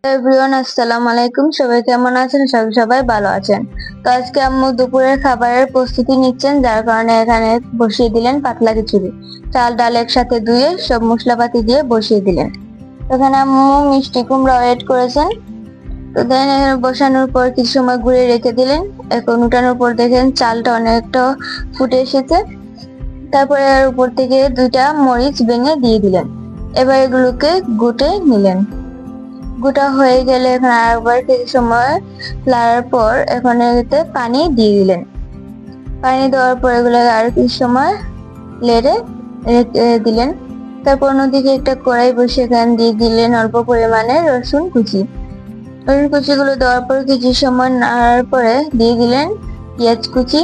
Everyone, আসসালামু আলাইকুম। সবাই কেমন আছেন? সবাই ভালো আছেন। তো আজকে আম্মু দুপুরের খাবারের প্রস্তুতি নিচ্ছেন, যার কারণে এখানে বসিয়ে দিলেন পাতলা খিচুড়ি। চাল ডাল একসাথে ধুয়ে সব মশলাপাতি দিয়ে বসিয়ে দিলেন। এখানে আম্মু মিষ্টি কুমড়া এড করেছেন। তো দেন বসানোর পর কিছু সময় ঘুরে রেখে দিলেন। এখন উঠানোর পর দেখেন চালটা অনেকটা ফুটে এসেছে। তারপরে এর উপর থেকে 2টা মরিচ ভেঙে দিয়ে দিলেন। এবার এগুলোকে গুটে নিলেন। গোটা হয়ে গেলে এখন আরেকবার কিছু সময় লাড়ার পর এখন এতে পানি দিয়ে দিলেন। পানি দেওয়ার পর এগুলো আর কিছু সময় লেড়ে রেখে দিলেন। তারপর অন্যদিকে একটা কড়াই বসিয়ে এখানে দিয়ে দিলেন অল্প পরিমাণে রসুন কুচি। রসুন কুচি গুলো দেওয়ার পর কিছু সময় নাড়ার পরে দিয়ে দিলেন পেঁয়াজ কুচি।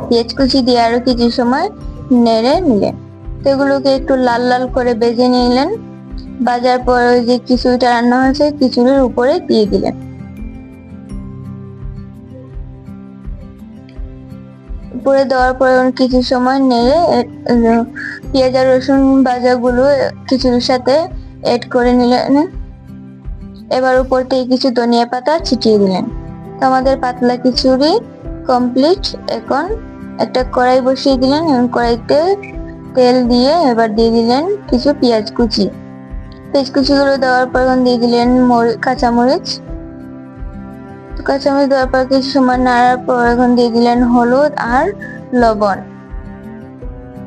পেঁয়াজ কুচি দিয়ে আরো কিছু সময় নেড়ে নিলেন। তো এগুলোকে একটু লাল লাল করে ভেজে নিলেন। ভাজার পর ওই যে খিচুড়িটা রান্না হয়েছে খিচুড়ির উপরে দিয়ে দিলেন। উপরে দেওয়ার পর কিছু সময় নেড়ে পেঁয়াজ আর রসুন ভাজাগুলো খিচুড়ির সাথে এড করে নিলেন। এবার উপর থেকে কিছু ধনিয়া পাতা ছিটিয়ে দিলেন। তো আমাদের পাতলা খিচুড়ি কমপ্লিট। এখন একটা কড়াই বসিয়ে দিলেন এবং কড়াইতে তেল দিয়ে এবার দিয়ে দিলেন কিছু পেঁয়াজ কুচি। পেঁয়াজ কুচিগুলো দেওয়ার পর দিয়ে দিলেন কাঁচামরিচ। কাঁচামরিচ দেওয়ার পর কিছু সময় নাড়ার পর এখন দিয়ে দিলেন হলুদ আর লবণ।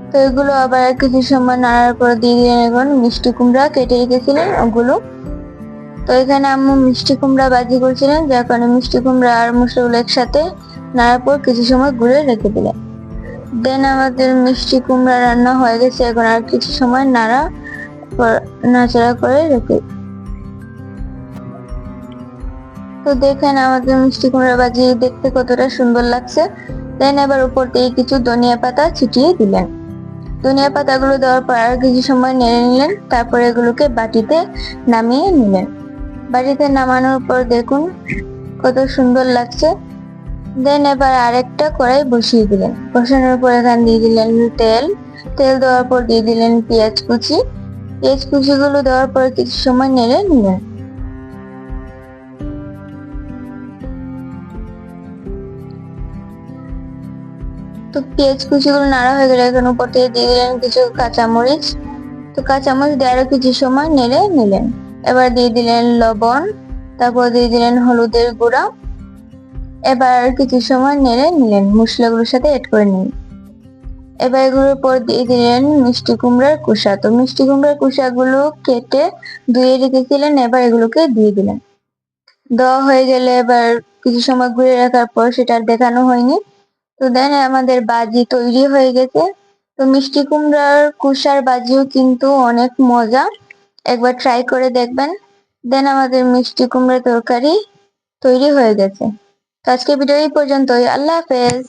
তো এগুলো আবার কিছু সময় নাড়ার পর দিয়ে দিলেন এখন মিষ্টি কুমড়া কেটে রেখেছিলেন ওগুলো। তো এখানে আম্মু মিষ্টি কুমড়া ভাজি করছিলেন, যার কারণে মিষ্টি কুমড়া আর মশলাগুলো একসাথে নাড়ার পর কিছু সময় ঘুরে রেখে দিলেন। দেন আমাদের মিষ্টি কুমড়া রান্না হয়ে গেছে। এখন আর কিছু সময় নাড়াচাড়া করে রেখে। তো দেখেন আমাদের মিষ্টি কুমড়া ভাজি দেখতে কতটা সুন্দর লাগছে। দেন এবার উপর থেকে কিছু ধনিয়া পাতা ছিটিয়ে দিলেন। ধনিয়া পাতাগুলো দেওয়ার পর আর কিছু সময় নেড়ে নিলেন। তারপর এগুলোকে বাটিতে নামিয়ে নিলেন। বাটিতে নামানোর পর দেখুন কত সুন্দর লাগছে। দেন এবার আরেকটা কড়াই বসিয়ে দিলেন। বসানোর পর এখানে দিয়ে দিলেন তেল। তেল দেওয়ার পর দিয়ে দিলেন পেঁয়াজ কুচি। পেঁয়াজ কুচিগুলো দেওয়ার পর কিছু সময় নেড়ে নিলেন। তো পেঁয়াজ কুচিগুলো নাড়া হয়ে গেলে এখন উপর থেকে দিয়ে দিলেন কিছু কাঁচামরিচ। তো কাঁচামরিচ দিয়ে আরো কিছু সময় নেড়ে নিলেন। এবার দিয়ে দিলেন লবণ। তারপর দিয়ে দিলেন হলুদের গুঁড়া। এবার কিছু সময় নেড়ে নিলেন, মশলাগুলোর সাথে এড করে নিন। এবার এগুলোর পর দিয়ে দিলেন মিষ্টি কুমড়ার কুসা। তো মিষ্টি কুমড়ার কুসাগুলো কেটে ধুয়ে রেখেছিলেন, এবার এগুলোকে দিয়ে দিলেন। দেওয়া হয়ে গেলে এবার কিছু সময় ঘুরে রাখার পর সেটা আর দেখানো হয়নি। তো দেন আমাদের বাজি তৈরি হয়ে গেছে। তো মিষ্টি কুমড়ার কুসার বাজিও কিন্তু অনেক মজা, একবার ট্রাই করে দেখবেন। দেন আমাদের মিষ্টি কুমড়া তরকারি তৈরি হয়ে গেছে। তো আজকে ভিডিও এই পর্যন্তই। আল্লাহ হাফেজ।